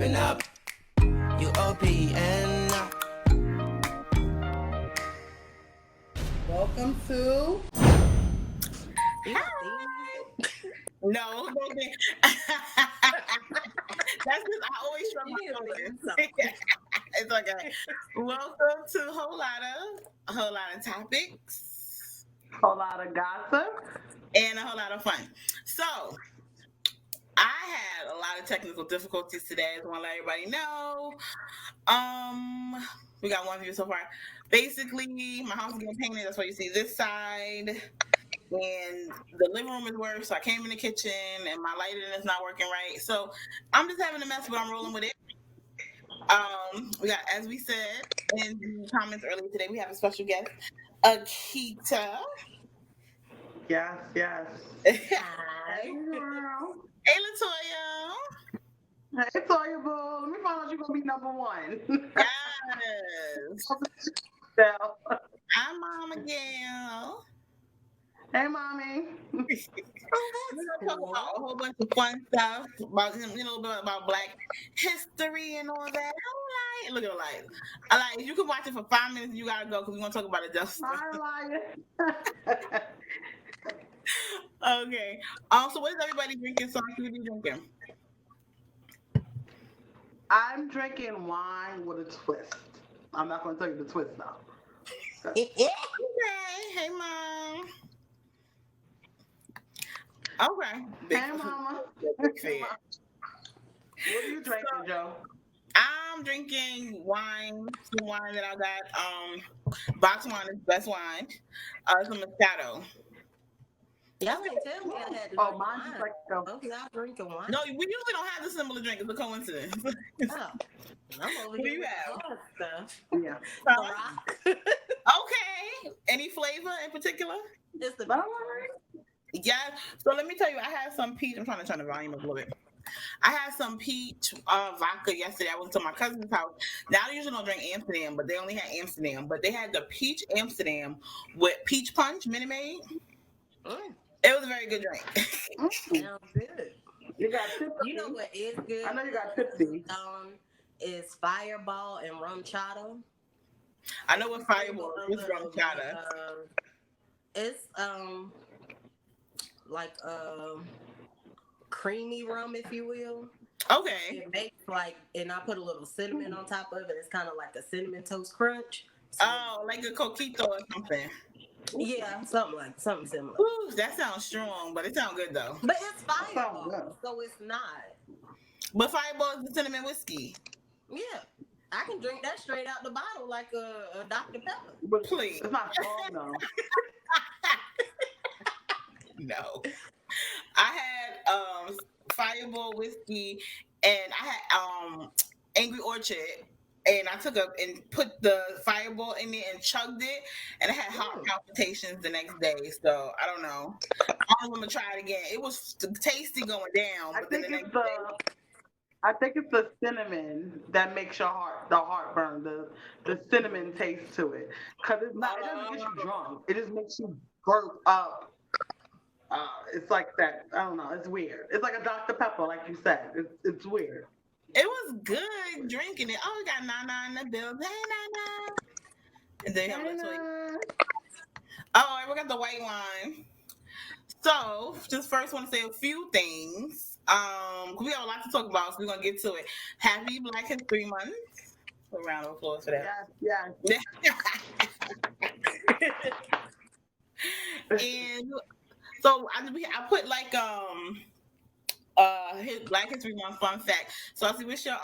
Open up, UOPN. Welcome to. No, don't be. That's because I always shrug my shoulders. It's okay. Welcome to a whole lot of topics, Whole lot of gossip. and a whole lot of fun. So I had a lot of technical difficulties today. I just want to let everybody know. We got one view so far. Basically, my house is getting painted. That's why you see this side. And the living room is worse. So I came in the kitchen and my lighting is not working right. So I'm just having a mess, but I'm rolling with it. We got, as we said in the comments earlier today, we have a special guest, Akita. Yes. Hi. Girl. Hey, Latoya. Hey, Toya Boo. Let me find out you're going to be number one. Yes. So, I'm Mama Gail. hey, Mommy. We're gonna talk about a whole bunch of fun stuff about, a little bit about Black history and all that. I like, look at the light. I like. You can watch it for 5 minutes. You gotta go because we're gonna talk about it just. I like it. Okay. So what is everybody drinking? So what are you drinking? I'm drinking wine with a twist. I'm not going to tell you the twist, though. Okay. Hey, Mom. Okay. Hey, Mama. Big fan. What are you drinking, Joe? I'm drinking wine, some wine that I got. Box wine is best wine. It's a Moscato. Y'all didn't tell me I had to Oh, drink mine's wine. just like Oh, y'all drinking wine? No, we usually don't have the similar drink. It's a coincidence. Oh, I'm over What do here you with have? the hard stuff. yeah. The rock. Okay. Any flavor in particular? Just the Yeah. So let me tell you, I had some peach. I'm trying to turn the volume up a little bit. I had some peach vodka yesterday. I went to my cousin's house. Now I usually don't drink Amsterdam, but they only had Amsterdam. But they had the peach Amsterdam with peach punch, Minute Maid. It was a very good drink. sounds good. You got tipsy. You know what is good? I know you got tipsy. Is Fireball and rum chata. I know what Fireball is from China. It's like creamy rum, if you will. Okay. It makes like, and I put a little cinnamon on top of it. It's kind of like a cinnamon toast crunch. Oh, like a coquito or something. Yeah, something similar. Ooh, that sounds strong, but it sounds good though. But it's Fireball, so it's not. But Fireball is the cinnamon whiskey. Yeah, I can drink that straight out the bottle like a Dr. Pepper. But Please. it's not strong, though. No. I had Fireball whiskey and I had Angry Orchard. And I took up and put the Fireball in there and chugged it, and I had heart palpitations the next day. So I don't know. I'm gonna try it again. It was tasty going down, but then the next day. I think it's the cinnamon that makes the heartburn, the cinnamon taste to it. Cause it doesn't get you drunk. It just makes you burp up. It's like that. I don't know. It's weird. It's like a Dr. Pepper, like you said. It's weird. It was good drinking it. Oh, we got Nana in the building. Hey, Nana. And then we got the white wine. So, just first want to say a few things. We have a lot to talk about, so we're gonna get to it. Happy Black History Month. A round of applause for that. Yes. And so I put like Black History Month fun fact. So I see what's your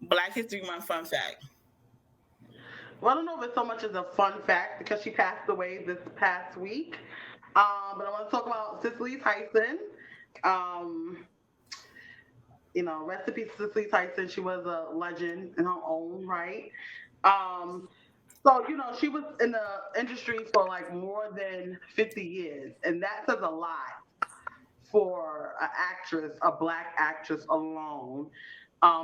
Black History Month fun fact. Well, I don't know if it's so much as a fun fact because she passed away this past week. But I want to talk about Cicely Tyson. Rest in peace, Cicely Tyson. She was a legend in her own right. So, she was in the industry for like more than 50 years, and that says a lot for an actress, a Black actress alone.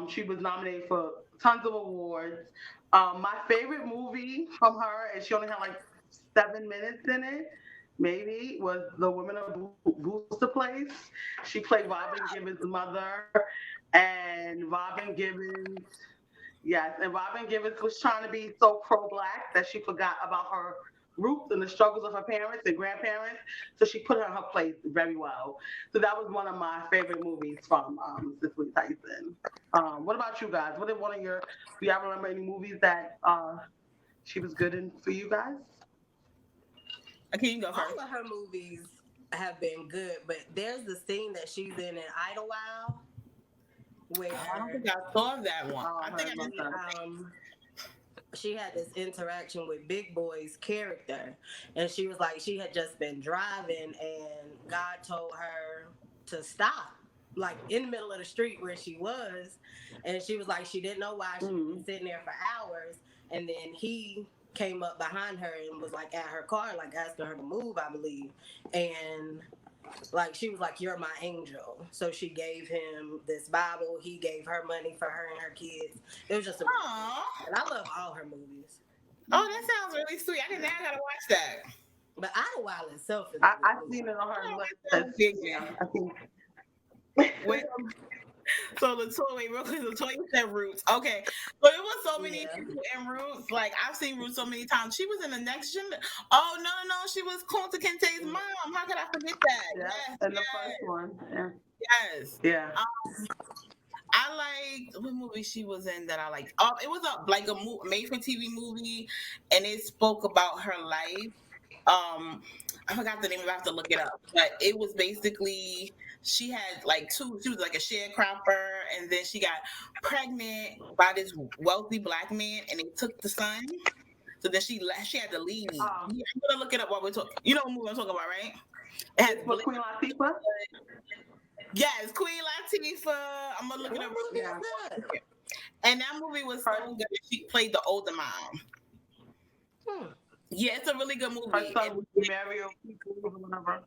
She was nominated for tons of awards. My favorite movie from her, and she only had like 7 minutes in it, maybe, was the Women of Booster Place. She played Robin Gibbons' mother, and Robin Gibbons, yes, and Robin Gibbons was trying to be so pro-black that she forgot about her roots and the struggles of her parents and grandparents. So she put her in her place very well. So that was one of my favorite movies from Cicely Tyson. What about you guys? What are one of your? Do y'all remember any movies that she was good in for you guys? Okay, you go first. All of her movies have been good, but there's the scene that she's in Idlewild I don't where think I saw that one. Oh, I think I heard just about that. she had this interaction with Big Boy's character, and she was like, she had just been driving, and God told her to stop, like in the middle of the street where she was, and she was like, she didn't know why she was sitting there for hours, and then he came up behind her and was like at her car, like asking her to move, I believe, and like she was like, you're my angel. So she gave him this Bible. He gave her money for her and her kids. It was just a Aw. and I love all her movies. Oh, that sounds really sweet. I didn't know I gotta watch that. But Idlewild itself is I've seen it on her list. Yeah, I think. Wait, so Latoya, wait, real quick, Latoya said Roots. Okay, so it was so many Yeah. people in Roots. Like I've seen Roots so many times. She was in the next gen. Oh no, she was Kunta Kinte's mom. How could I forget that? Yeah, Yes, and the first one. Yeah. yes. Yeah. I liked what movie she was in that I liked. It was a made for TV movie, and it spoke about her life. I forgot the name. I have to look it up. But it was basically she had like two. She was like a sharecropper, and then she got pregnant by this wealthy black man, and they took the son. So then she had to leave. Yeah, I'm gonna look it up while we're talking. You know what movie I'm talking about, right? It has With Queen Latifah. yes, Queen Latifah. I'm gonna look it up. What movie Yeah. is that? And that movie was so good. She played the older mom. Hmm. Yeah, it's a really good movie. Her son was Mario People or whatever.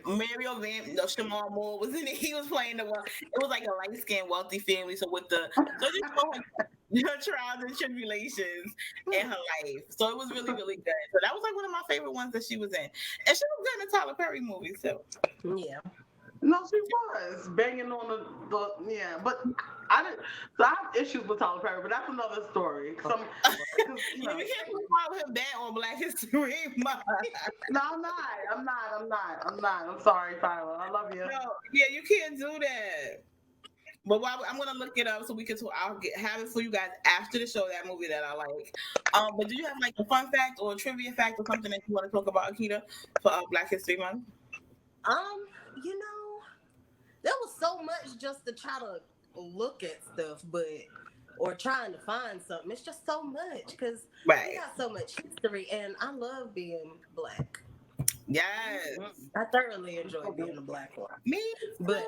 Mario Shamal Moore was in it. He was playing the one. It was like a light skinned wealthy family. So with the so just show her trials and tribulations in her life. So it was really really good. So that was like one of my favorite ones that she was in, and she was good in the Tyler Perry movies too. Yeah. No, she was banging on the yeah, but I didn't. So I have issues with Tyler Perry, but that's another story. You know, We can't call him bad on Black History Month. no, I'm not. I'm sorry, Tyler. I love you. No, yeah, you can't do that. But I'm gonna look it up so we can. Have it for you guys after the show. That movie that I like. But do you have like a fun fact or a trivia fact or something that you want to talk about, Akita, for Black History Month? You know, there was so much just to try to look at stuff, or trying to find something. It's just so much because Right. we got so much history, and I love being black. Yes. I thoroughly enjoy being a black one. Me too. But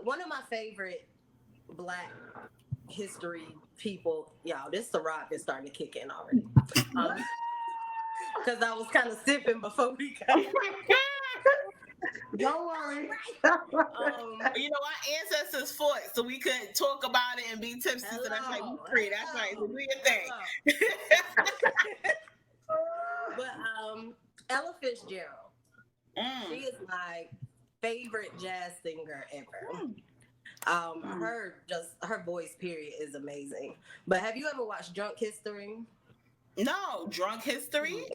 one of my favorite black history people, y'all, this Ciroc is starting to kick in already. Because I was kind of sipping before we got. Don't worry. You know, our ancestors fought so we could talk about it and be tipsy. So that's like free. That's right. So do your thing. But Ella Fitzgerald, she is my favorite jazz singer ever. Her voice period is amazing. But have you ever watched Drunk History? No, Drunk History.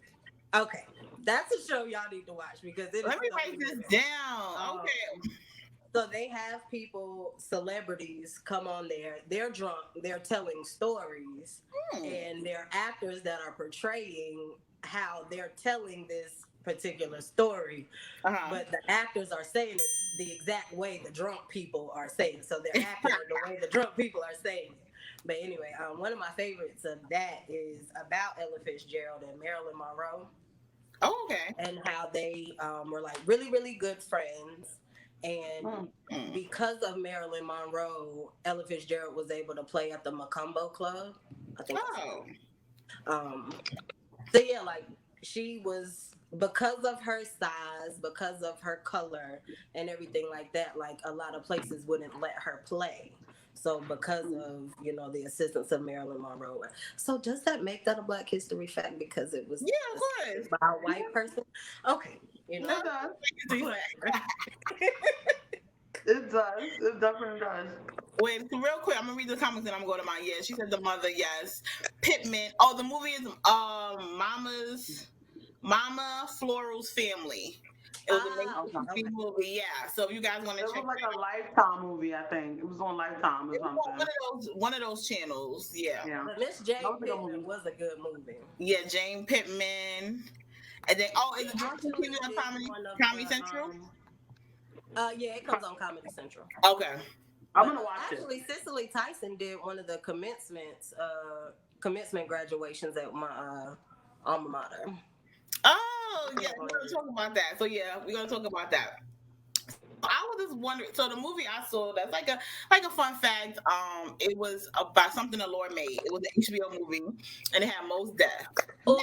Okay, that's a show y'all need to watch because let me write this down. Okay. So they have celebrities come on there. They're drunk. They're telling stories, and they're actors that are portraying how they're telling this particular story. But the actors are saying it the exact way the drunk people are saying it. So they're acting the way the drunk people are saying it. But anyway, one of my favorites of that is about Ella Fitzgerald and Marilyn Monroe. Oh, okay. And how they were like really, really good friends. And because of Marilyn Monroe, Ella Fitzgerald was able to play at the Macumbo Club. I think. So yeah, like she was, because of her size, because of her color and everything like that, like a lot of places wouldn't let her play. So because of the assistance of Marilyn Monroe. So does that make that a Black History fact because it was Yeah, of course. by a white person? Okay, No, It does. whatever. It does. It definitely does. Wait, so real quick, I'm gonna read the comments and I'm going to my yes. She said the mother, yes. Pittman. Oh, the movie is Mama Floral's Family. It was a Okay. movie, yeah. So if you guys want to It check was like it a Lifetime movie, I think. It was on Lifetime or out, it was on something. one of those channels, yeah. Yeah. But Miss Jane That was a good Pittman movie. was a good movie. Yeah, Jane Pittman. And then is it George continuing on Comedy Central? Yeah, it comes on Comedy Central. Okay. I'm gonna watch Actually, it. Cicely Tyson did one of the commencement graduations at my alma mater. Oh, yeah, we're gonna talk about that. So yeah, we're gonna talk about that. I was just wondering. So the movie I saw, that's like a fun fact. It was about something the Lord made. It was an HBO movie, and it had Mos Def. Oh,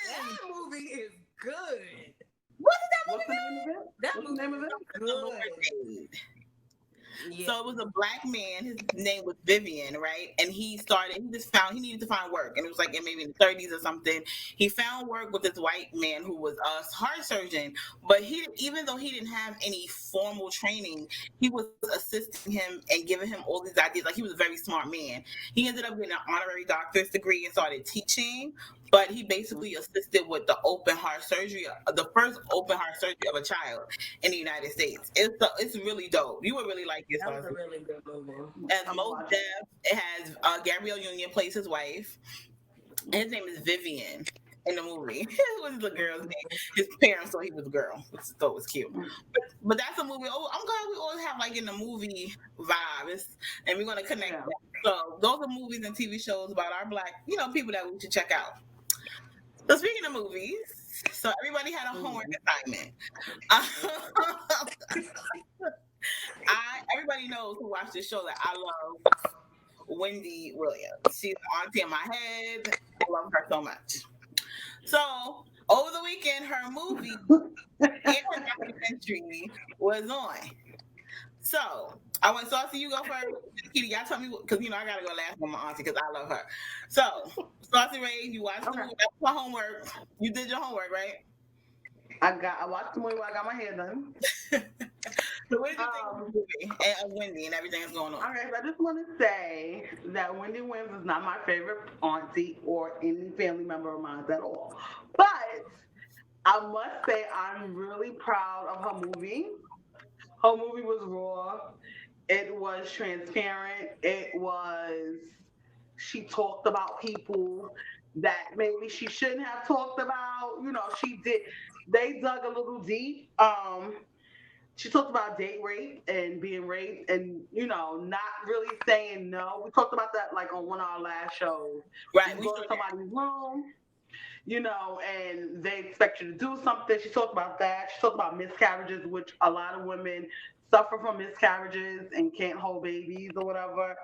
that movie is good. What is that What's the movie? name of it? That What's the movie name of it? is The Lord good. made. Yeah. So it was a black man. His name was Vivian, right? And he needed to find work, and it was like maybe in the 30s or something. He found work with this white man who was a heart surgeon, but even though he didn't have any formal training, he was assisting him and giving him all these ideas. Like, he was a very smart man. He ended up getting an honorary doctor's degree and started teaching. But he basically assisted with the open heart surgery, the first open heart surgery of a child in the United States. It's really dope. You would really like it. That was a really good movie. As Mos Def, it has Gabrielle Union plays his wife. And his name is Vivian in the movie. What was the girl's name? His parents thought he was a girl, which I thought was cute. But that's a movie. Oh, I'm glad we always have like in the movie vibe, and we're gonna connect. Yeah. That. So those are movies and TV shows about our black, people that we should check out. So speaking of movies, so everybody had a homework assignment. Everybody knows who watched this show that I love Wendy Williams. She's an auntie in my head. I love her so much. So over the weekend, her movie and her documentary was on. So I want Saucy, you go first. Kitty, y'all tell me because I gotta go last on my auntie because I love her. So Saucy Ray, you watched the movie. That's my homework. You did your homework, right? I watched the movie while I got my hair done. So what did you think of the movie and of Wendy and everything that's going on? Okay, so I just want to say that Wendy Williams is not my favorite auntie or any family member of mine at all. But I must say I'm really proud of her movie. Her movie was raw. It was transparent. She talked about people that maybe she shouldn't have talked about. She did. They dug a little deep. She talked about date rape and being raped and, not really saying no. We talked about that like on one of our last shows. Right. You go to somebody's room, and they expect you to do something. She talked about that. She talked about miscarriages, which a lot of women suffer from miscarriages and can't hold babies or whatever.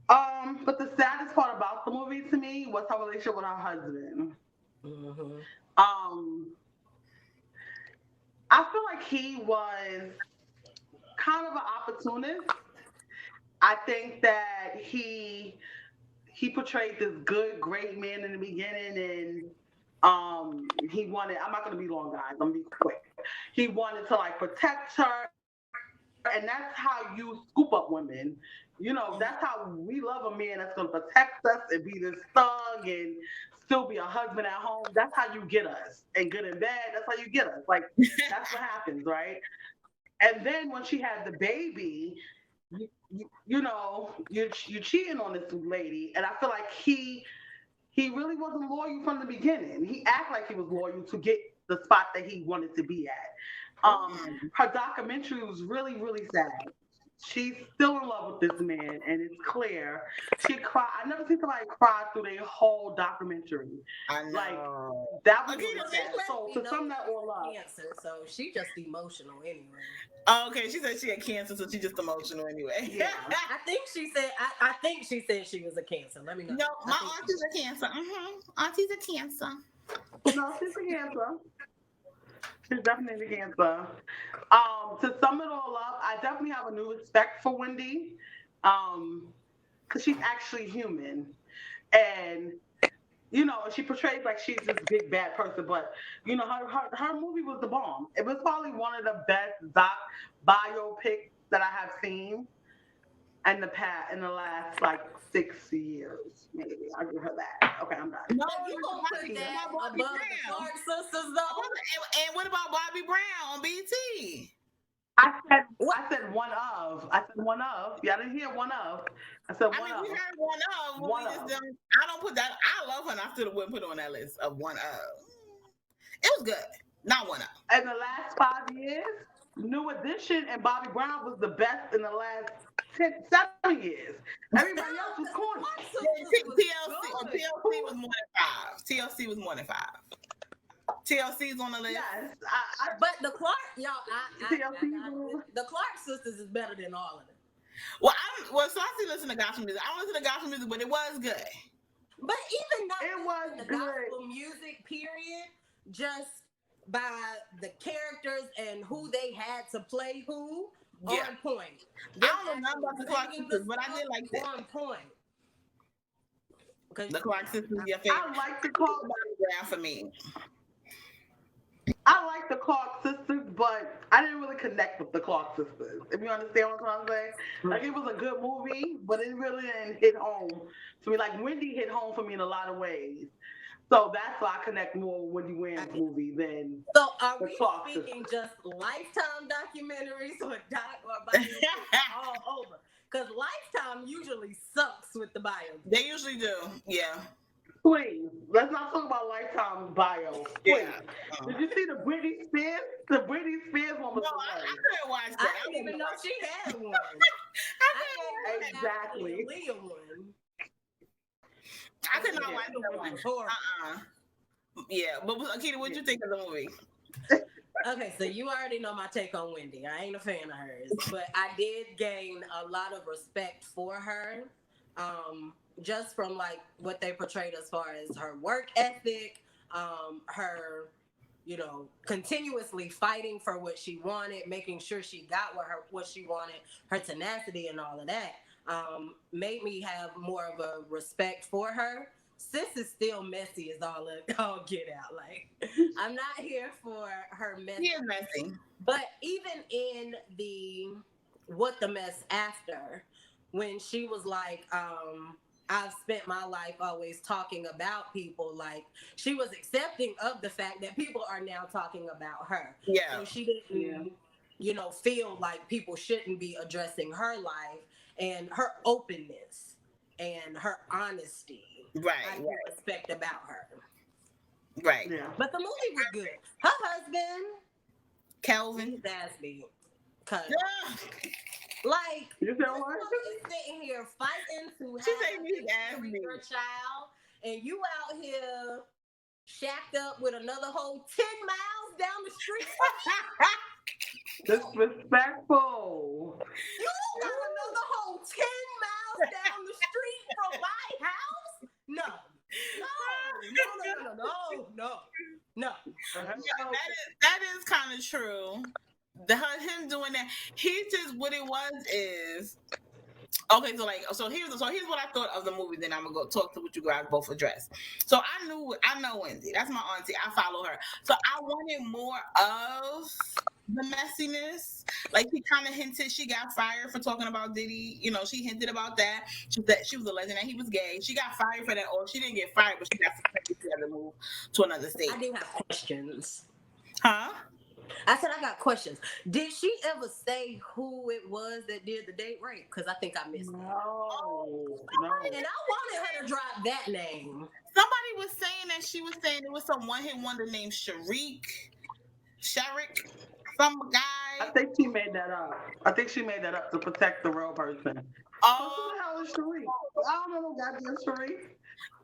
But the saddest part about the movie to me was her relationship with her husband. Mm-hmm. I feel like he was kind of an opportunist. I think that he portrayed this good, great man in the beginning, and he wanted. I'm not going to be long, guys. I'm going to be quick. He wanted to protect her, and that's how you scoop up women. That's how we love a man that's going to protect us and be this thug and still be a husband at home. That's how you get us. And good and bad, that's how you get us. That's what happens, right? And then when she had the baby, you're cheating on this lady. And I feel like he really wasn't loyal from the beginning. He acted like he was loyal to get the spot that he wanted to be at. Her documentary was really, really sad. She's still in love with this man, and it's clear. She cried. I never seen somebody cry through their whole documentary. I know. That was really sad. So to sum that all up, cancer, so she just emotional anyway. Oh, okay, she said she had cancer, so she's just emotional anyway. Yeah. I think she said she was a cancer. Let me know. No, my auntie's a cancer. Auntie's a cancer. No, she's a cancer. She's definitely a cancer. To sum it all up, I definitely have a new respect for Wendy. because she's actually human, and she portrays like she's this big bad person, but her movie was the bomb. It was probably one of the best biopics that I have seen in the last like 6 years, maybe. I'll give her that. Okay, I'm done. No, You gonna put that above Bobby the Brown. Clark sisters though? And what about Bobby Brown on BT? I said one of. I said one of. Y'all didn't hear one of. I said one of. We heard one of. One We just of. don't, I don't put that. I love her, and I still wouldn't put her on that list of one of. It was good. Not one of. In the last 5 years, New Edition and Bobby Brown was the best in the last 7 years. Everybody else was corny. TLC was more than five. TLC was more than five. TLC's on the list. Yes, But the Clark, y'all, TLC. the Clark sisters is better than all of them. Well, so I still listen to gospel music. I don't listen to gospel music, but it was good. But even not It was the good. gospel music, period, just by the characters and who they had to play who, Yeah. on point. I don't know nothing about the Clark sisters, but I did like that. On point. The Clark sisters, your favorite. I like the Clark. Bobby Brown for me. I like the Clark sisters, but I didn't really connect with the Clark sisters. If you understand what I'm saying, like it was a good movie, but it really didn't hit home to me. Like Wendy hit home for me in a lot of ways, so that's why I connect more with Wendy Williams' movie than. So are The we Clark speaking just Lifetime documentaries or biopics all over? Because Lifetime usually sucks with the bio. They usually do. Yeah. Please, let's not talk about Lifetime bio. Please. Yeah. Did you see the Britney Spears? The Britney Spears one was No, I hilarious. couldn't watch I that. didn't even know she had one. Exactly. I had Leah one. I could not watch that one. Horrible. Yeah, but Akita, what you think of the movie? Okay, so you already know my take on Wendy. I ain't a fan of hers, but I did gain a lot of respect for her, just from like what they portrayed as far as her work ethic, her, continuously fighting for what she wanted, making sure she got what she wanted, her tenacity and all of that, made me have more of a respect for her. Sis is still messy as all get out. Like, I'm not here for her mess. She is messy. But even in the What the Mess After, when she was like, I've spent my life always talking about people, like she was accepting of the fact that people are now talking about her. Yeah. So she didn't, feel like people shouldn't be addressing her life and her openness and her honesty. Right. I do respect about her. Right. Yeah. But the movie was good. Her husband, Kelvin. he's nasty. Cause Yeah. like You this know what? woman is sitting here fighting to She have said he's nasty. your child, and you out here shacked up with another whole 10 miles down the street. Disrespectful. You got another whole 10 miles down the street from my house? No. No. That is kind of true. Him doing that. He just what it was is okay. So here's what I thought of the movie. Then I'm gonna go talk to what you guys both address. So I know Wendy. That's my auntie. I follow her. So I wanted more of the messiness. Like he kind of hinted she got fired for talking about Diddy. She hinted about that. She was alleging that he was gay. She got fired for that, or she didn't get fired, but she got suspended. She had to move to another state. I do have questions. Huh? I said I got questions. Did she ever say who it was that did the date rape? Because I think I missed it. No. And I wanted her to drop that name. Somebody was saying that she was saying it was some one-hit wonder named Sharik, some guy. I think she made that up. To protect the real person. Oh, Who the hell is Sharif? I don't know no goddamn Sharif.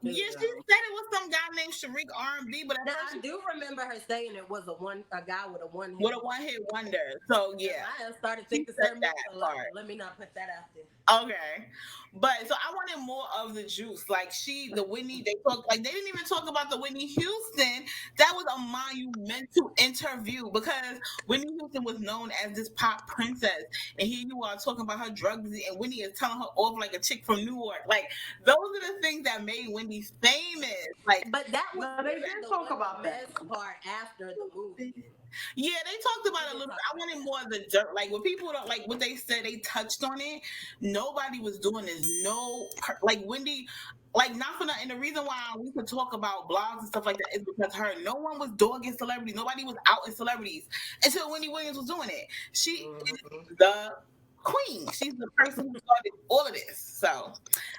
Yeah, she said it was some guy named Sharik R&B, but at Now first I do remember her saying it was a guy with a one with hit. a one hit wonder. So yeah, I have started she thinking said certain that movies are like, part. let me not put that out there. Okay, but so I wanted more of the juice. Like the Whitney, they talked like they didn't even talk about the Whitney Houston. That was a monumental interview because Whitney Houston was known as this pop princess, and here you are talking about her drug disease, and Whitney is telling her off like a chick from New York. Like those are the things that made Wendy famous. Like, But that was No, they did talk about the that. mess part after the movie. yeah, they talked about it a little bit. I wanted more of the dirt. Like when people don't like what they said, they touched on it. Nobody was doing this. Like Wendy, like not for nothing. The reason why we could talk about blogs and stuff like that is because her. No one was dogging celebrities. Nobody was out in celebrities until Wendy Williams was doing it. She is the queen. She's the person who started all of this. So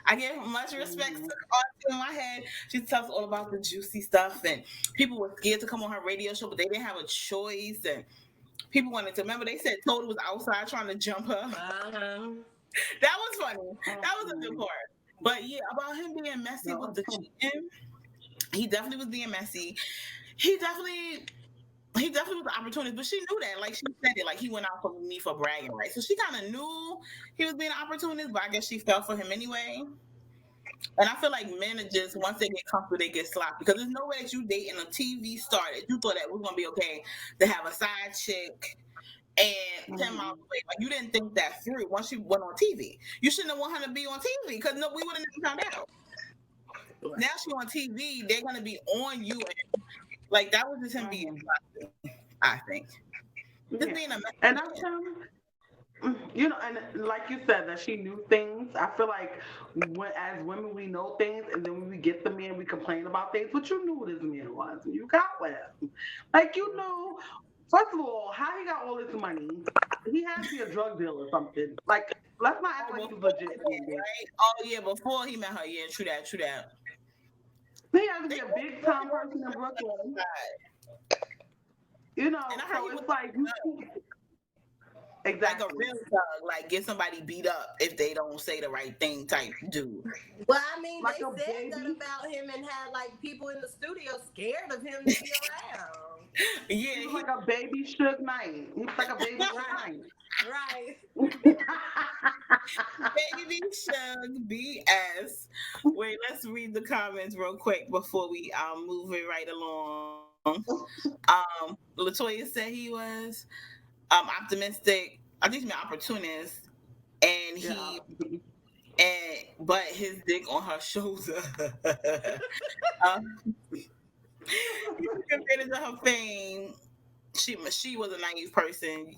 I give much respect to the artist in my head. She tells us all about the juicy stuff, and people were scared to come on her radio show, but they didn't have a choice. And people wanted to remember they said Total was outside trying to jump her. That was funny. That was a good part. But yeah, about him being messy with the cheating, he definitely was being messy. He definitely was an opportunist, but she knew that. Like she said it, like he went out for me for bragging, right? So she kind of knew he was being an opportunist, but I guess she fell for him anyway. And I feel like men are just once they get comfortable, they get sloppy because there's no way that you dating a TV star that you thought that was gonna be okay to have a side chick and 10 miles away. Like you didn't think that through once you went on TV. You shouldn't have want her to be on TV because no, we would have never found out. Now she's on TV, they're gonna be on you, and like that was just him being sloppy, I think. Just being a and that's him. You know, and like you said, that she knew things. I feel like as women, we know things, and then when we get the man, we complain about things. But you knew who this man was, and you got with him. Like you knew. First of all, how he got all this money? He had to be a drug dealer or something. Like, let's not act like he's legit. Right? Oh yeah, before he met her, yeah, true that. He had to be a big time person in Brooklyn. You know, and I so it's like exactly like a real thug, like get somebody beat up if they don't say the right thing type dude. Well, I mean, like they said that about him and had like people in the studio scared of him to be around. Yeah, he's like a baby Suge Knight. He's like a baby Suge Knight. Right. Baby Suge BS. Wait, let's read the comments real quick before we move it right along. Latoya said he was optimistic. I think he's an opportunist, and but his dick on her shoulder. He took advantage of her fame. She was a naive person.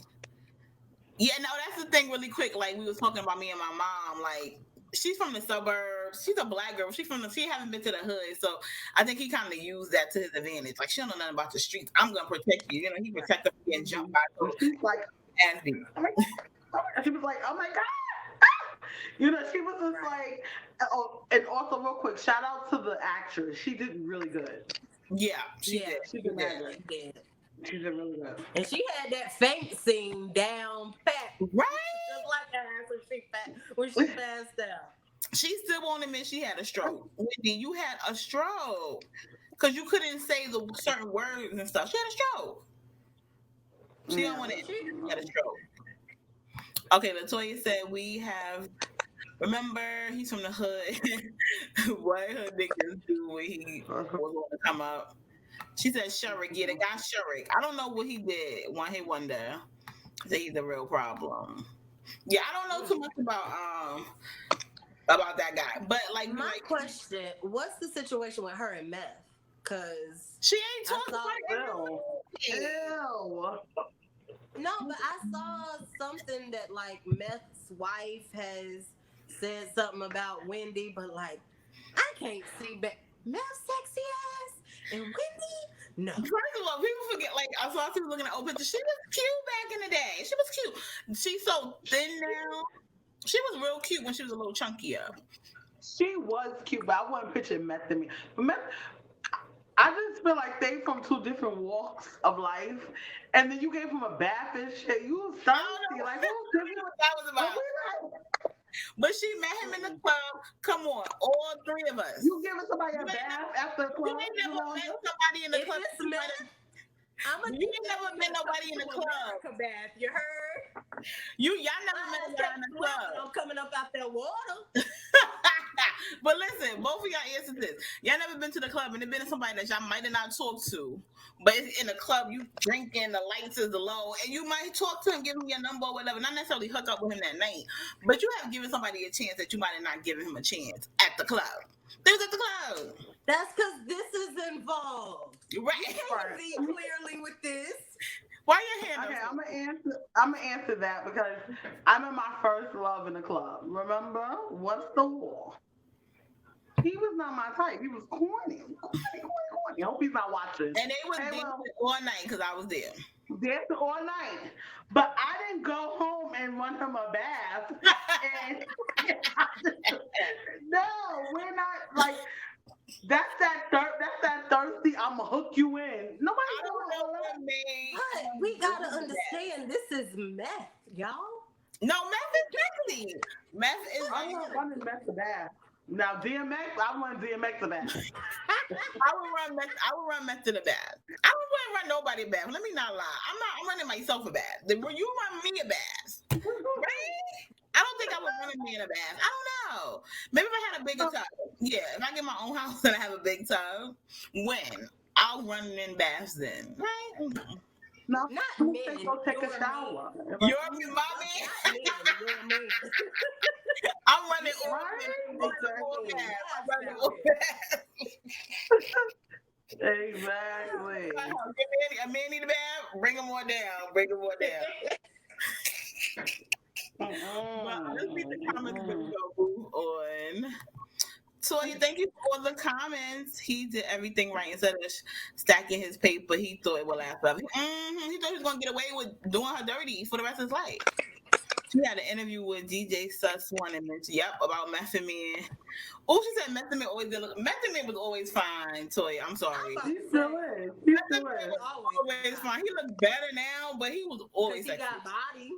Yeah, no, that's the thing. Really quick, like we was talking about me and my mom. Like she's from the suburbs. She's a black girl. She haven't been to the hood, so I think he kind of used that to his advantage. Like she don't know nothing about the streets. I'm gonna protect you. You know, he protected her from getting jumped by those. She's like, ass beat. She was like, oh my god. You know, she was just like, oh, and also real quick, shout out to the actress. She did really good. Yeah, she did. She did really good. And she had that faint scene down pat. Right. Just like that when she passed out. She still won't admit she had a stroke. Wendy, you had a stroke. Because you couldn't say the certain words and stuff. She had a stroke. She don't want to admit she had a stroke. Okay, Latoya said remember, he's from the hood. What her niggas do when he was going to come up. She said Shurik. Yeah, the guy Shurik. I don't know what he did. One hit wonder. Say he's a real problem. Yeah, I don't know too much about that guy. But like my question, what's the situation with her and Meth? Cause she ain't talking about it. Ew. No, but I saw something that like Meth's wife has said something about Wendy, but like I can't see Meth's sexy ass and Wendy. No. First of all, people forget. Like I saw people looking at old pictures. She was cute back in the day. She was cute. She's so thin now. She was real cute when she was a little chunkier. She was cute, but I wouldn't picture Meth to me. Meth, I just feel like they from two different walks of life, and then you came from a bath and shit. You was thirsty, like what that was about. But she met him in the club. Come on, all three of us. You giving somebody a bath after the You club? ain't never met somebody in the If club. it's meth, You ain't never met nobody in the club. Bath, you heard? Y'all never met y'all in the club. I'm coming up out that water. But listen, both of y'all answer this. Y'all never been to the club and it been somebody that y'all might have not talked to, but it's in the club, you drinking, the lights is low, and you might talk to him, give him your number or whatever, not necessarily hook up with him that night, but you have given somebody a chance that you might have not given him a chance at the club. They was at the club. That's because this is involved. Right. You can't see clearly with this. Why your hand Okay, up? I'm gonna answer that because I'm in my first love in the club. Remember? What's the war? He was not my type. He was corny. I hope he's not watching. And they was dancing all night because I was there. Dancing all night. But I didn't go home and run him a bath. And no, we're not like that's that thirsty. I'ma hook you in. Nobody I don't know what made. But we gotta understand this is meth, y'all. No, meth is messy. Meth is. I'm not running meth a bath. Now DMX, I want DMX a bath. I would run meth to the bath. I wouldn't run nobody a bath. Let me not lie. I'm running myself a bath. You run me a bath, right? I don't think I would run me in a bath. I don't know. Maybe if I had a bigger tub. Yeah, if I get my own house and I have a big tub, I'll run in baths then, right? No, Not me. Go take a shower. You're my man. I'm running all baths. Exactly. A man need a bath. Bring him more down. But let's read the comments before we move on. Toya, thank you for the comments. He did everything right instead of stacking his paper. He thought it would last forever. He thought he was gonna get away with doing her dirty for the rest of his life. She had an interview with DJ Sus One and mentioned, about Method Man. Oh, she said Method Man Method Man was always fine, Toya. I'm sorry. He still is. Method Man was always fine. He looks better now, but he was always sexy. He got body.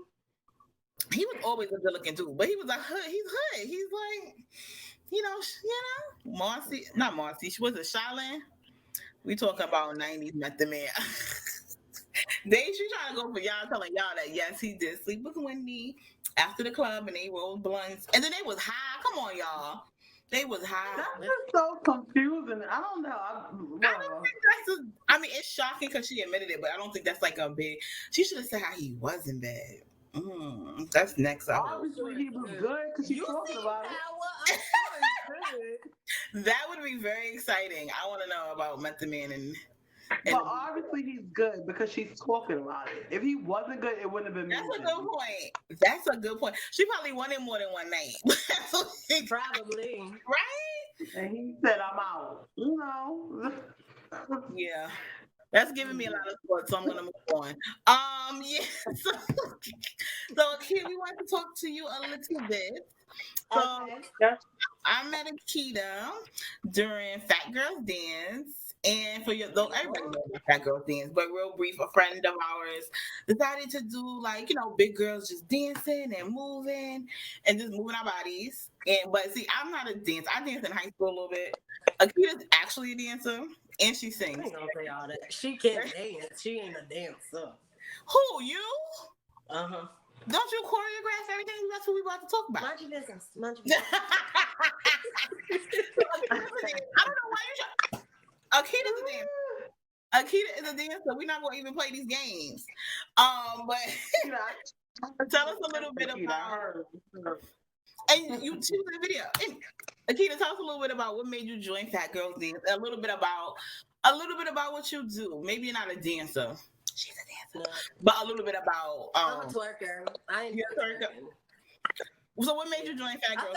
He was always a good looking dude, but he was a hood. He's hood. He's like, Marcy, not Marcy. She was a Shaolin. We talking about 90s Method Man. She trying to go for y'all, telling y'all that yes, he did sleep with Wendy after the club, and they rolled blunts, and then they was high. Come on, y'all. They was high. That's just so confusing. I don't know. I don't think it's shocking because she admitted it, but I don't think that's like a big. She should have said how he wasn't bad. That's next up. Obviously, he was good because she's talking about it. That would be very exciting. I want to know about Method Man and but obviously he's good because she's talking about it. If he wasn't good, it wouldn't have been. That's a good point. She probably wanted more than one night. Probably. Right? And he said, "I'm out." Yeah. That's giving me a lot of thoughts, so I'm gonna move on. Yeah. So here we want to talk to you a little bit. So I met Akita during Fat Girls Dance. And for everybody knows Fat Girls Dance, but real brief, a friend of ours decided to do big girls just dancing and moving and just moving our bodies. But see, I'm not a dancer. I danced in high school a little bit. Akita's actually a dancer and she sings. I ain't gonna say all that. She can't dance. She ain't a dancer. Who, you? Uh-huh. Don't you choreograph everything? That's what we about to talk about. Mind your business. I don't know why you. Akita's a dancer. Akita is a dancer. We're not going to even play these games. But tell us a little bit about. And you choose the video. And Akita, tell us a little bit about what made you join Fat Girls Dance. A little bit about what you do. Maybe you're not a dancer. She's a dancer, but a little bit about. I'm a twerker. I enjoy twerking. So what made you join Fat Girls?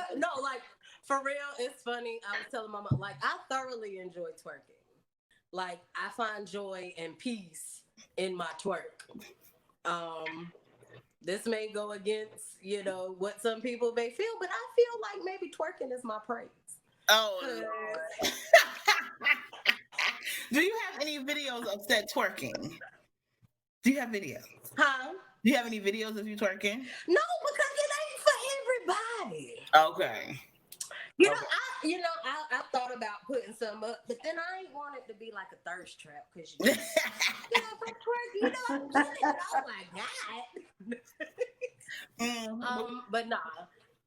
For real, it's funny. I was telling Mama, I thoroughly enjoy twerking. I find joy and peace in my twerk. This may go against, what some people may feel, but I feel like maybe twerking is my praise. Oh, Lord. Do you have any videos of said twerking? Do you have videos? Huh? Do you have any videos of you twerking? No, because it ain't for way. Okay. You know, Okay. I thought about putting some up, but then I ain't want it to be like a thirst trap because if I twerk, I'm getting it. Oh my god. But nah,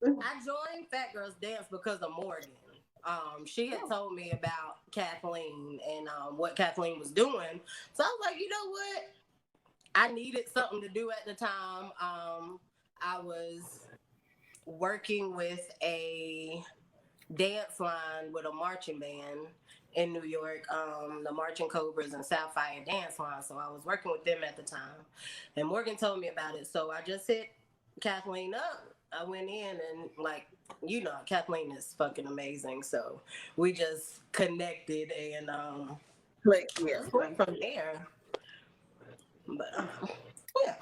I joined Fat Girls Dance because of Morgan. She had told me about Kathleen and what Kathleen was doing, so I was like, you know what? I needed something to do at the time. I was working with a dance line with a marching band in New York, the Marching Cobras and Sapphire Dance Line. So I was working with them at the time, and Morgan told me about it. So I just hit Kathleen up. I went in and Kathleen is fucking amazing. So we just connected and Like, yeah. just went from there. But yeah,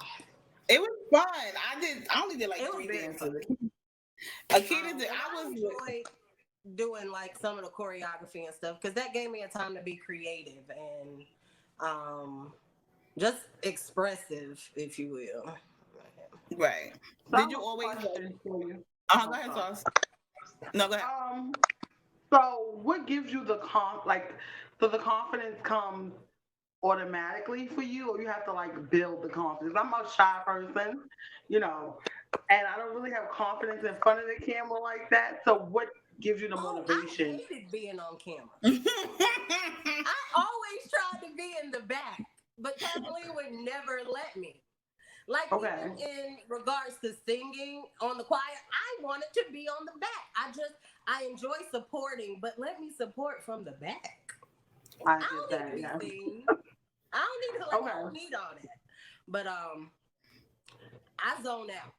It was fun. I only did like it was 3 very dances. fun. Akita did. And I was enjoyed doing like some of the choreography and stuff because that gave me a time to be creative and just expressive, if you will. right. So Did you always? question for you. Go ahead, Sorry. Sauce. No, go ahead. So what gives you so the confidence comes automatically for you, or you have to like build the confidence? I'm a shy person, you know, and I don't really have confidence in front of the camera like that. So what gives you the motivation? I hated being on camera. I always tried to be in the back, but Kathleen would never let me. Like, even in regards to singing on the choir, I wanted to be on the back. I enjoy supporting, but let me support from the back. I don't need to be seen. I don't need all that. But I zone out.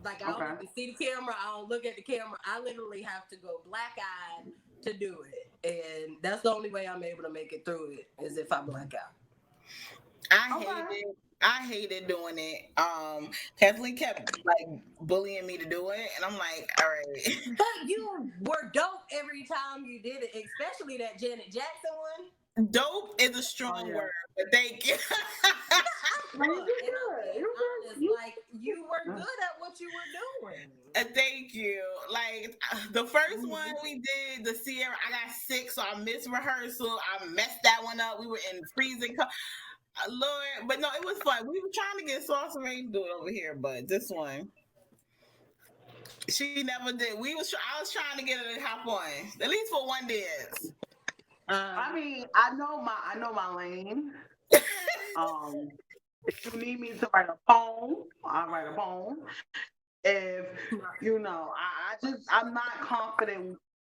Like, I don't even see the camera. I don't look at the camera. I literally have to go black-eyed to do it. And that's the only way I'm able to make it through it, is if I black out. I hated doing it. Kathleen kept like bullying me to do it, and I'm like, all right. But you were dope every time you did it, especially that Janet Jackson one. Dope is a strong word, but thank you. Like, you were good at what you were doing. Thank you. Like the first one we did, the Sierra, I got sick, so I missed rehearsal. I messed that one up. We were in freezing. Lord, but no, it was fun. We were trying to get Sauce Rain to do it over here, but this one, she never did. I was trying to get her to hop on, at least for one dance. I mean, I know my lane. If you need me to write a poem, I'll write a poem. If I'm not confident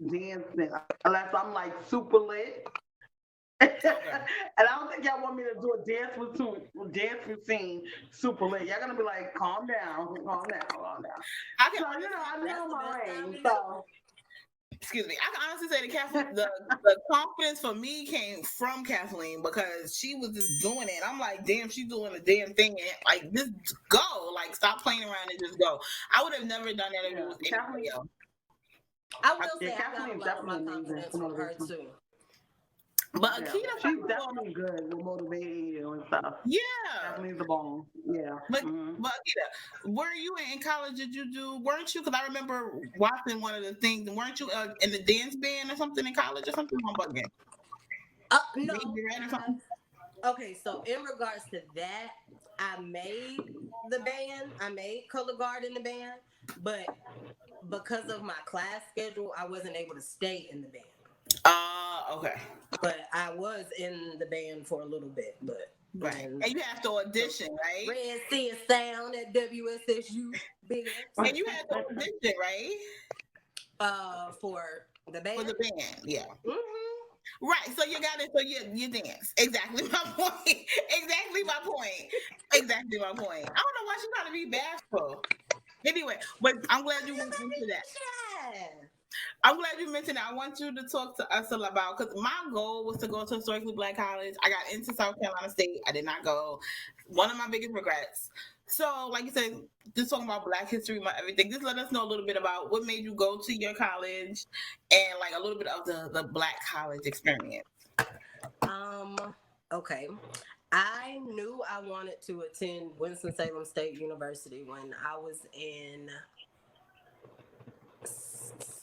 dancing unless I'm like super lit. And I don't think y'all want me to do a dance routine super lit. Y'all gonna be like, calm down. I know my lane. So excuse me, I can honestly say the confidence for me came from Kathleen because she was just doing it. I'm like, damn, she's doing the damn thing, and like, just go, like, stop playing around and just go. I would have never done that if it was anybody else. I will say I got a lot of my confidence from her too. But Akita, she's definitely good with motivating you and stuff. Yeah, definitely the bone. Yeah. But Akita, were you in college? Weren't you? Because I remember watching one of the things. Weren't you in the dance band or something in college or something? I'm bugging. No. Okay, so in regards to that, I made the band. I made color guard in the band, but because of my class schedule, I wasn't able to stay in the band. Okay. But I was in the band for a little bit, but right. And you have to audition, right? Red Sea Sound at WSSU. And you had to audition, right? For the band. For the band, yeah. Mm-hmm. Right. So you got it. So you dance. Exactly my point. Exactly my point. Exactly my point. I don't know why she's trying to be bashful. Anyway, but I'm glad you went into that. I'm glad you mentioned that. I want you to talk to us about, because my goal was to go to historically Black college. I got into South Carolina State. I did not go. One of my biggest regrets. So, like you said, just talking about Black history, everything. Just let us know a little bit about what made you go to your college and like a little bit of the Black college experience. Okay. I knew I wanted to attend Winston-Salem State University when I was in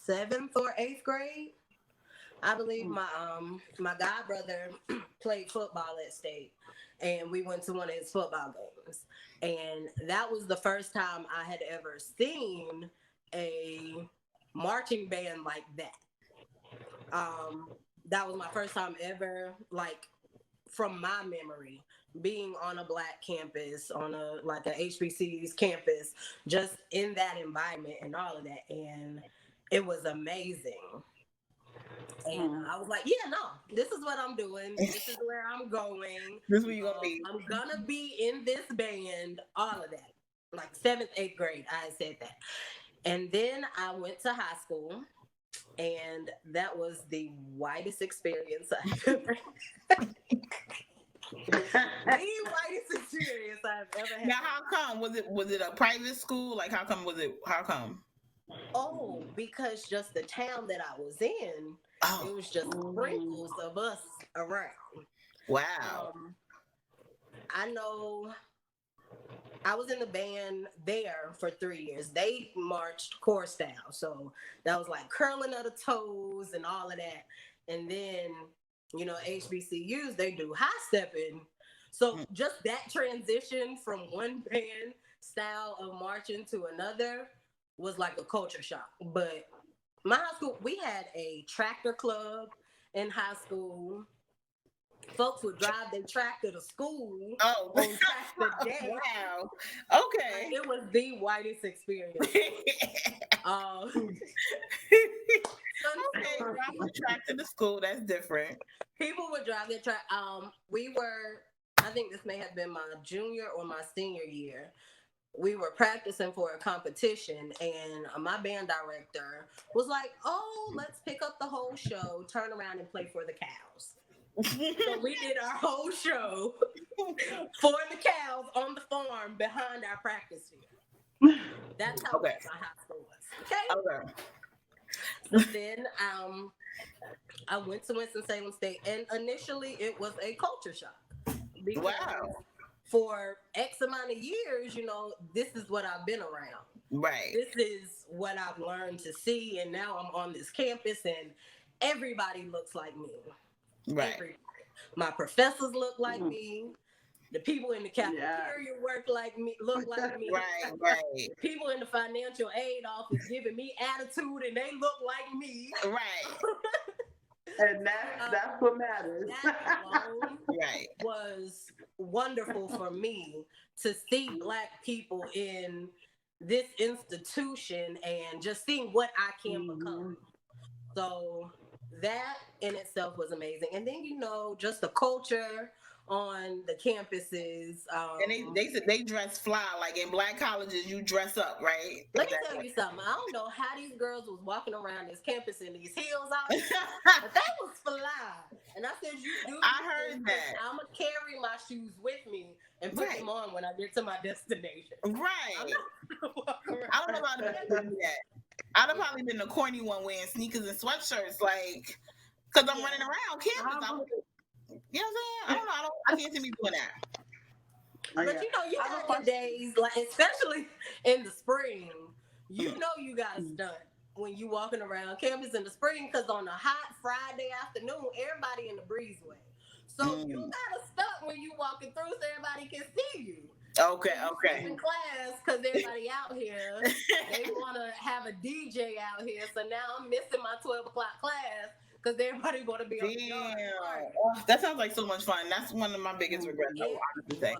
7th or 8th grade. I believe my god brother played football at State, and we went to one of his football games, and that was the first time I had ever seen a marching band like that. That was my first time ever, like, from my memory, being on a Black campus, on a HBC's campus, just in that environment and all of that, and it was amazing. And I was like, yeah, no, this is what I'm doing. This is where I'm going. This is where you're gonna be. I'm gonna be in this band, all of that. Like 7th, 8th grade, I said that. And then I went to high school, and that was the widest experience I've ever had. The whitest experience I've ever had. Now, how come? Was it a private school? Like, how come? Oh, because just the town that I was in, it was just sprinkles of us around. Wow. I know I was in the band there for 3 years. They marched core style. So that was like curling of the toes and all of that. And then, HBCUs, they do high stepping. So just that transition from one band style of marching to another was like a culture shock. But my high school, we had a tractor club in high school. Folks would drive their tractor to school on tractor day. Wow. Okay. It was the whitest experience. Okay, drive the tractor to school. That's different. People would drive their tractor. I think this may have been my junior or my senior year. We were practicing for a competition, and my band director was like, "Oh, let's pick up the whole show, turn around and play for the cows." So we did our whole show for the cows on the farm behind our practice field. That's how my high school was. Okay. So then I went to Winston-Salem State, and initially it was a culture shock. Because for X amount of years, this is what I've been around. Right. This is what I've learned to see, and now I'm on this campus, and everybody looks like me. Right. Everybody. My professors look like me. The people in the cafeteria look like me. Right. People in the financial aid office giving me attitude, and they look like me. Right. And that's what matters. That alone was wonderful for me to see Black people in this institution and just seeing what I can become. So that in itself was amazing. And then, just the culture on the campuses. And they dress fly. Like in Black colleges, you dress up, right? Let me tell you something. I don't know how these girls was walking around this campus in these heels out, but that was fly. And I said, "You do." I heard that. I'm gonna carry my shoes with me and put them on when I get to my destination. Right. I don't know about that. I'd have probably been the corny one wearing sneakers and sweatshirts, like, because I'm running around campus. You know what I'm saying? I don't know. I can't see me doing that. But you have your days, like, especially in the spring, you got to stunt when you walking around campus in the spring, because on a hot Friday afternoon, everybody in the breezeway. So you got to stunt when you walking through so everybody can see you. Okay. In class, because everybody out here, they want to have a DJ out here. So now I'm missing my 12 o'clock class because everybody want to be on the yard. Oh, that sounds like so much fun. That's one of my biggest regrets. I have to say.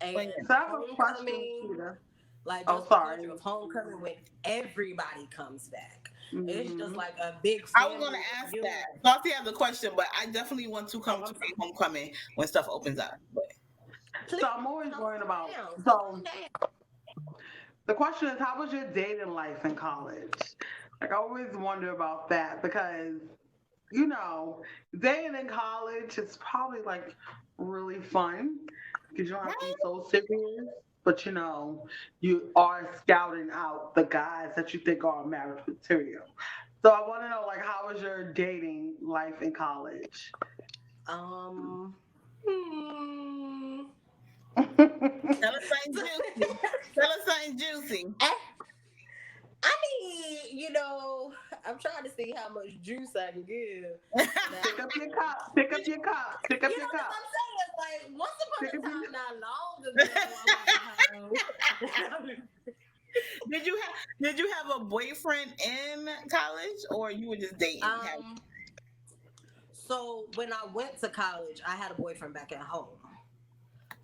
And so I have a question, like just the culture of homecoming when everybody comes back. It's just like a big I was going to ask that. Saucy has a question, but I definitely want to come to homecoming when stuff opens up. But. So I'm always worried about. So the question is, how was your dating life in college? Like, I always wonder about that because, dating in college is probably like really fun because you don't have to be so serious. But you are scouting out the guys that you think are marriage material. So I want to know, like, how was your dating life in college? Tell us something juicy. I mean, I'm trying to see how much juice I can give. Pick up your cup. Pick up your cup. Pick up You your know what cup. I'm saying? Like once upon Pick a up your time, not long ago, I was Did you have a boyfriend in college, or you were just dating? So when I went to college, I had a boyfriend back at home.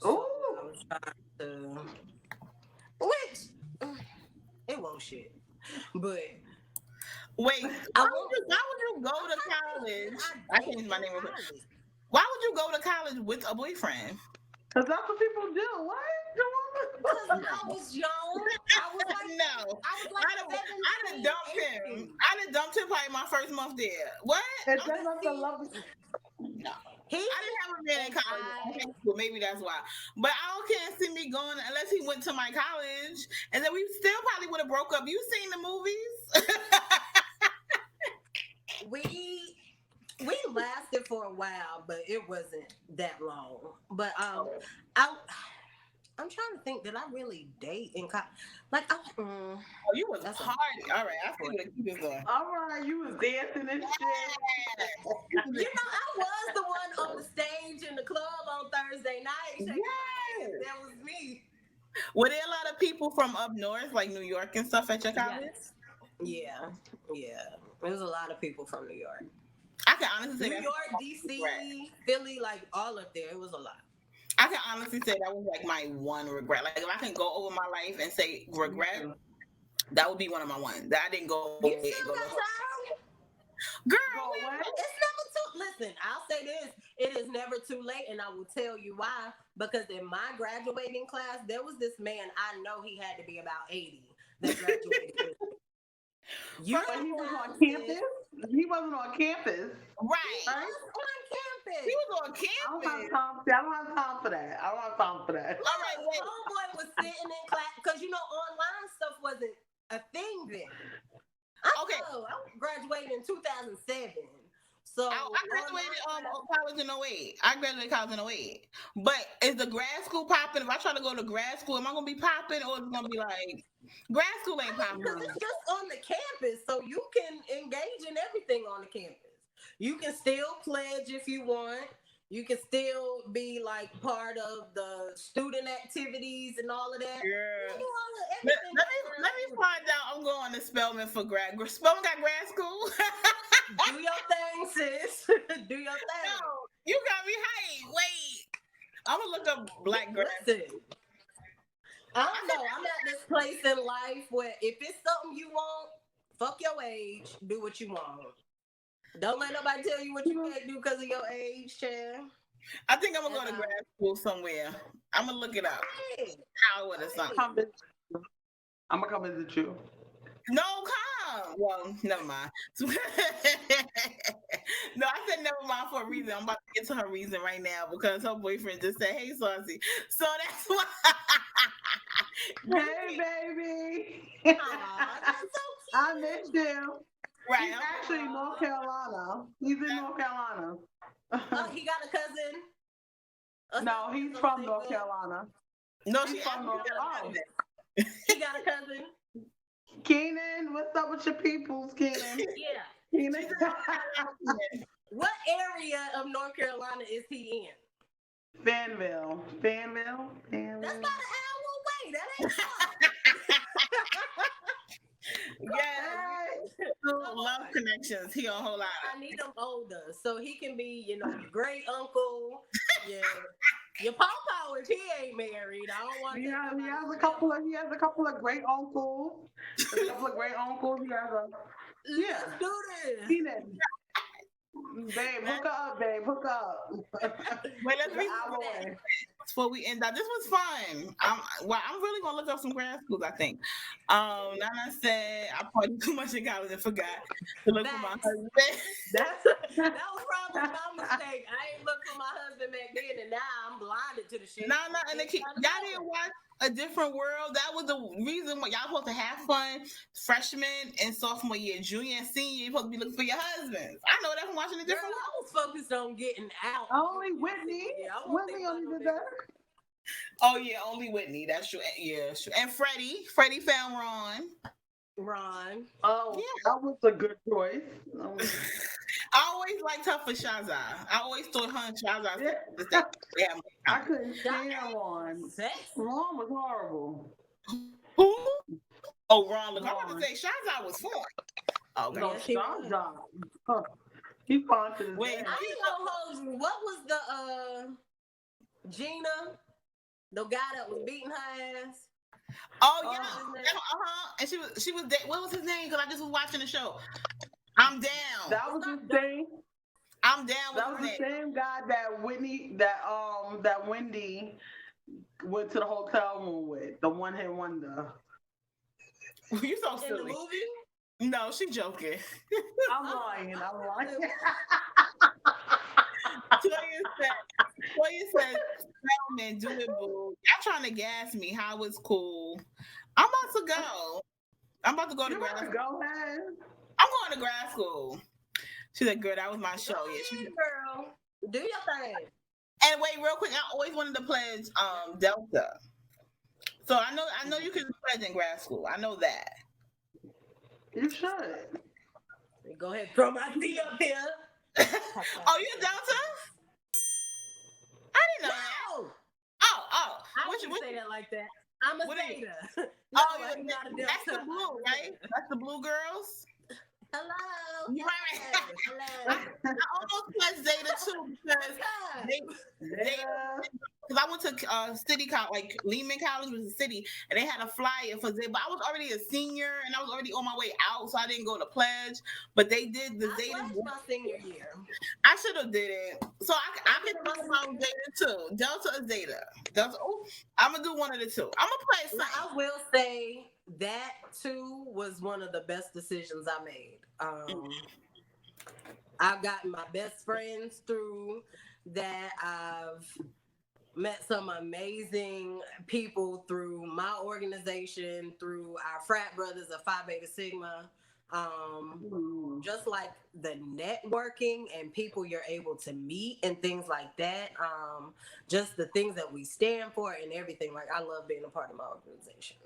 So Ooh. I was trying to, which it won't shit, but Wait, I why won't. would you go to college? I changed my name real quick. College. Why would you go to college with a boyfriend? Because that's what people do. What? Because I was young. I was like, No. I was like I'd have dumped 18. him. I'd have dumped him probably my first month there. What? And then that's the love. No. He I didn't have a man in college. Well, maybe that's why. But I can't see me going unless he went to my college, and then we still probably would have broke up. You seen the movies? we lasted for a while, but it wasn't that long. But I'm trying to think. Did I really date in college? Like, Oh, you was That's a- party. All right, I see what keep this going. All right, you was dancing and shit. I was the one on the stage in the club on Thursday night. Shaking my ass. That was me. Were there a lot of people from up north, like New York and stuff, at your college? Yeah. There was a lot of people from New York. I can honestly say New York, DC, Philly, like all up there. It was a lot. I can honestly say that was like my one regret. Like if I can go over my life and say regret, that would be one of my ones. That I didn't go. You still got time? Girl, it's never too. Listen, I'll say this: it is never too late, and I will tell you why. Because in my graduating class, there was this man. I know he had to be about 80 that graduated. But he was on campus. He wasn't on campus. Right. He was on campus. He was on I campus. don't have time for that. I don't have time for that. All right, wait. Homeboy was sitting in class because online stuff wasn't a thing then. Okay. I graduated in 2007. So I graduated college in 08. I graduated college in 08. But is the grad school popping? If I try to go to grad school, am I gonna be popping, or is it gonna be like grad school ain't popping? Because it's just on the campus, so you can engage in everything on the campus. You can still pledge if you want. You can still be like part of the student activities and all of that. Yeah. Let Let me find out. I'm going to Spelman for grad. Spelman got grad school. Do your thing, sis. Do your thing. No, you got me hyped. Wait, I'm gonna look up black grad. Listen, I don't know. I'm at this place in life where if it's something you want, fuck your age. Do what you want. Don't let nobody tell you what you can't do because of your age, Chad. I think I'm gonna go to grad school somewhere. I'm gonna look it up. Howard or something. I'm gonna come visit you. No, come. Well, never mind. No, I said never mind for a reason. I'm about to get to her reason right now because her boyfriend just said, "Hey, Saucy." So that's why. Hey, baby. Aw, that's so cute. I miss you. Right. He's actually in North Carolina. He's in North Carolina. He got a cousin. No, he's from North Carolina. No, He's she's from North Carolina. He got a cousin. Keenan, what's up with your peoples, Keenan? Yeah. Keenan. What area of North Carolina is he in? Fanville. That's about an hour away. That ain't far. Yeah. Love connections. He a whole lot. I need him older so he can be, your great uncle. Yeah. Your pawpaw if he ain't married. I don't want He has a couple of great uncles. He has a Let's do this. Keenan. Babe, hook up, babe. Hook up. Wait, let's read before we end up. This was fun. I'm really gonna look up some grad schools, I think. Nana said I probably too much in college and forgot to look for my husband. That was probably my mistake. I ain't looked for my husband back then, and now I'm blinded to the shit. Nana and the kid, y'all didn't watch A Different World. That was the reason why y'all supposed to have fun freshman and sophomore year, junior and senior. You're supposed to be looking for your husbands. I know that from watching A Different World. I was focused on getting out. Only Whitney. Whitney only did that. Oh yeah, only Whitney. That's true. Yeah, that's true. And Freddie found Ron. Ron. Oh, Yeah. that was a good choice. I always liked her for Shaza. I always thought her and Shaza Yeah. was that they had more I common. couldn't stand Ron. Sexy. Ron was horrible. Who? Oh, Ron. Look, I was about Ron. to say Shaza was fun. Okay. No, Yes, he was. Shaza. Huh. He fine to this Wait, day. I ain't gonna hold you. What was the Gina, the guy that was beating her ass? Oh Oh, yeah, what's his name? and she was what was his name? Because I just was watching the show. I'm down. That was the same. I'm down with That was his the name. same guy that Wendy went to the hotel room with. The one hit wonder. You so In the silly. movie? No, she joking. I'm lying. Toya said, "Spellman, do it, boo. Y'all trying to gas me? How it's cool? I'm about to go. I'm about to go to You grad better school. go ahead. I'm going to grad school." She said, "Girl, that was my show." Go Yeah. ahead, girl. Do your thing. And wait, real quick, I always wanted to pledge Delta. So I know you can pledge in grad school. I know that. You should. Go ahead, throw my tea up here. Oh, you Delta? I didn't know that. No! Oh. I wouldn't say that like that. I'm a What are you- Zeta. Oh, I'm not a Delta. that's the blue, right? That's the blue girls. Hello. You right. Hello. I almost pledged Zeta too because I went to city college, like Lehman College was a city, and they had a flyer for Zeta. But I was already a senior, and I was already on my way out, so I didn't go to pledge. But they did the I Zeta. pledged my senior year. I should have did it. So I can talk about Zeta too. Delta or Zeta. Delta. Oh, I'm gonna do one of the two. I'm gonna play Now, something. I will say that too was one of the best decisions I made. I've gotten my best friends through that. I've met some amazing people through my organization, through our frat brothers of Phi Beta Sigma. Just like the networking and people you're able to meet and things like that. Just the things that we stand for and everything. Like, I love being a part of my organization.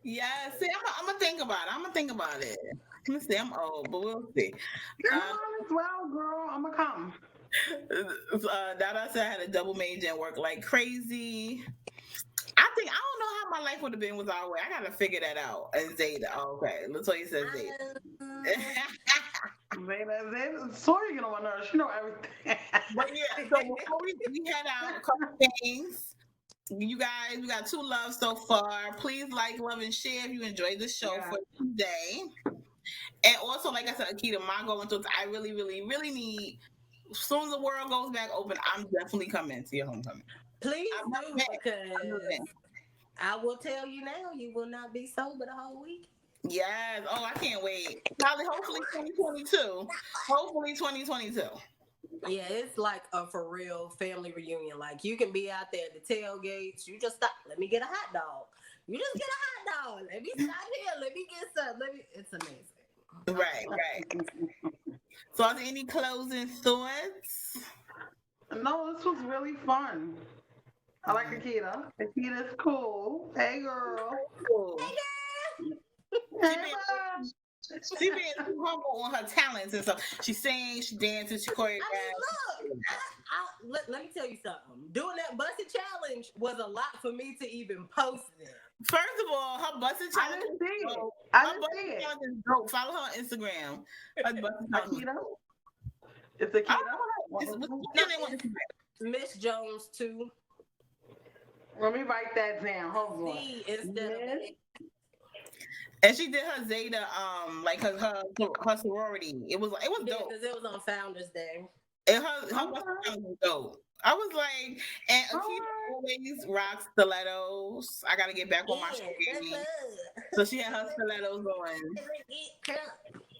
Yeah, see, I'm gonna think about it. I'm gonna think about it. Let's see, I'm old, but we'll see. Come on as well, girl. I'm gonna come. Dada said I had a double major and work like crazy. I don't know how my life would have been without way. I gotta figure that out. And Zeta, okay. Latoya says Zeta. Zeta, sorry, you know my nerves. You know everything. But yeah, so before we head out, a couple things. You guys, we got 2 loves so far. Please like, love, and share if you enjoyed the show for today. And also, like I said, Akita, my going through, I really, really, really need, as soon as the world goes back open, I'm definitely coming to your homecoming. Please do, because I will tell you now, you will not be sober the whole week. Yes. Oh, I can't wait. Probably, hopefully 2022. Hopefully 2022. Yeah, it's like a for real family reunion. Like, you can be out there at the tailgates. You just stop. Let me get a hot dog. You just get a hot dog. Let me stop here. Let me get some. It's amazing. Right. So, are there any closing thoughts? No, this was really fun. I like Akita. Akita's cool. Hey, girl. Cool. Hey, Hey, She being too humble on her talents and stuff. She sings, she dances, she choreographs. Let me tell you something. Doing that busted challenge was a lot for me to even post it. First of all, her busted challenge is dope. I didn't see it. Challenge is dope. Follow her on Instagram. Her busted challenge. Akita? It's Akita? What's your name on Instagram? Miss Jones too. Let me write that down. Hold on. C instead of A. And she did her Zeta, like her sorority. It was dope. Because it was on Founders Day. And her busted challenge was dope. I was like, and Akita always rocks stilettos. I gotta get back on my shoe. So she had her stilettos on.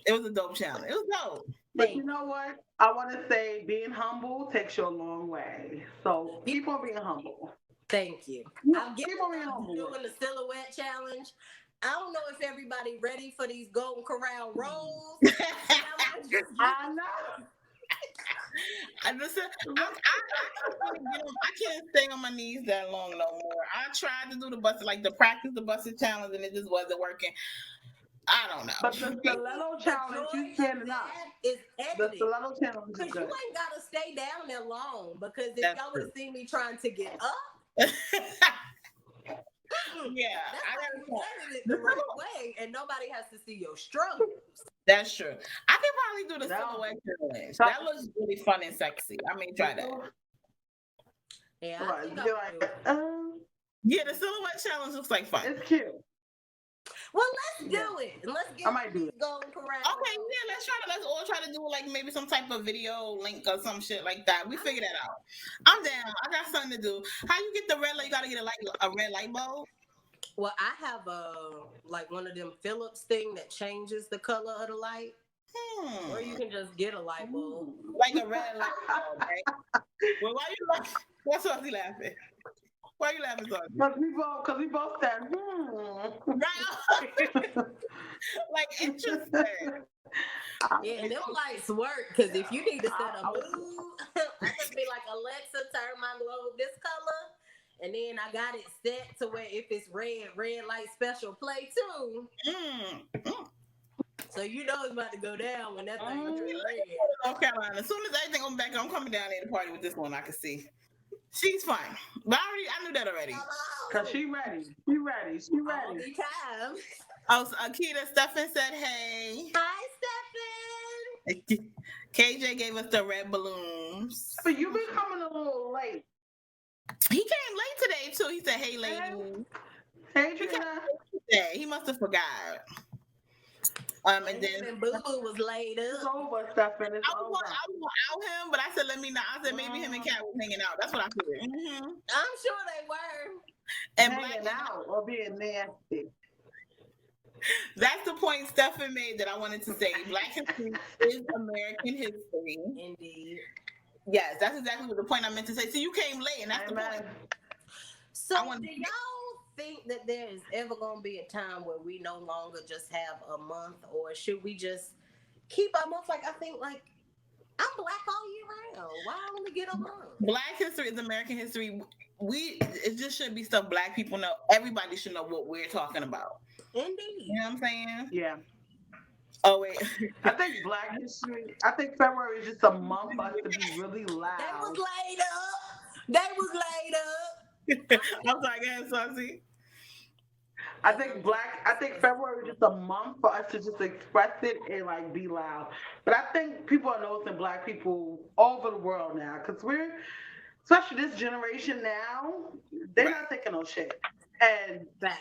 It was a dope challenge. It was dope. But you know what? I want to say being humble takes you a long way. So keep on being humble. Thank you. I'm keep on being humble. doing the silhouette challenge. I don't know if everybody ready for these Golden Corral rolls. I know. I can't stay on my knees that long no more. I tried to do the busted challenge and it just wasn't working. I don't know. But the stiletto challenge, you standing up. Is The editing. stiletto challenge is Because you good. ain't gotta stay down there long. Because if That's y'all would true. have seen me trying to get up, Yeah, that's I how gotta you edit it the right way, and nobody has to see your struggles. That's true. I could probably do the No. silhouette challenge. That looks really fun and sexy. I may try that. Yeah, I Right. think I You're would do like, it. Yeah, the silhouette challenge looks like fun. it's cute. Well, let's do it. And let's get I might do these going around. Okay, yeah, let's all try to do like maybe some type of video link or some shit like that. We figure that out. I'm down. I got something to do. How you get the red light? You gotta get a red light bulb. Well, I have like one of them Philips thing that changes the color of the light. Or you can just get a light bulb. Like a red light bulb, right? Well, why you laughing? What's Saucy laughing? Why you laughing, Saucy? Because we both said, Right. Like interesting. Yeah, and them lights work because if you need to set a mood, I just be like, Alexa, turn my globe this color. And then I got it set to where if it's red light special play too. So you know it's about to go down when that thing is red. North Carolina. As soon as everything I'm back, I'm coming down there to party with this one. I can see. She's fine. But I knew that already. because she ready. All the time. Oh, so Akita, Stefan said, hey. Hi, Stefan. KJ gave us the red balloons. But you been coming a little late. He came late today, too. He said, hey, ladies. Hey, He Trina. He must have forgot. And then Boo Boo was laid It's up. over, Stefan. It's I was over. gonna out him, but I said, let me not. I said, maybe him and Kat was hanging out. That's what I figured. Mm-hmm. I'm sure they were. And Hanging out or being nasty. That's the point Stefan made that I wanted to say. Black history is American history. Indeed. Yes, that's exactly what the point I meant to say. So you came late, and that's the point. So I want- do y'all think that there is ever going to be a time where we no longer just have a month, or should we just keep a month? Like, I think, like, I'm black all year round. Why only get a month? Black history is American history. It just should be stuff Black people know. Everybody should know what we're talking about. Indeed. You know what I'm saying? Yeah. Oh wait. I think Black history. I think February is just a month for us to be really loud. They was laid up. I'm sorry, go ahead, Saucy. I think February is just a month for us to just express it and like be loud. But I think people are noticing Black people all over the world now because especially this generation now, they're not thinking no shit. And I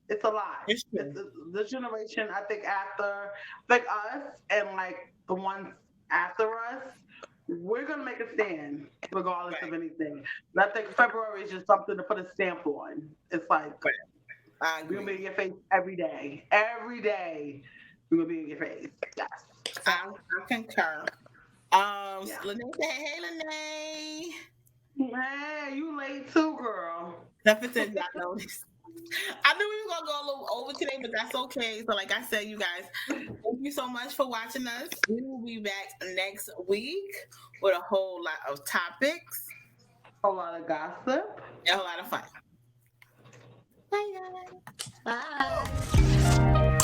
it's a lot. It's true. This generation, I think us and like the ones after us, we're gonna make a stand regardless of anything. And I think February is just something to put a stamp on. It's like we're gonna be in your face every day. Every day we're gonna be in your face. Yes. I concur. Lene said, hey, Lene. Hey, you late too, girl. Stefan said, y'all noticed. I knew we were gonna go a little over today, but that's okay. So, like I said, you guys, thank you so much for watching us. We will be back next week with a whole lot of topics, A lot of gossip, and a lot of fun. Bye, guys. Bye.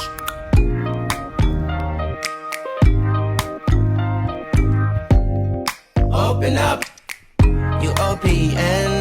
Open up, UOPN.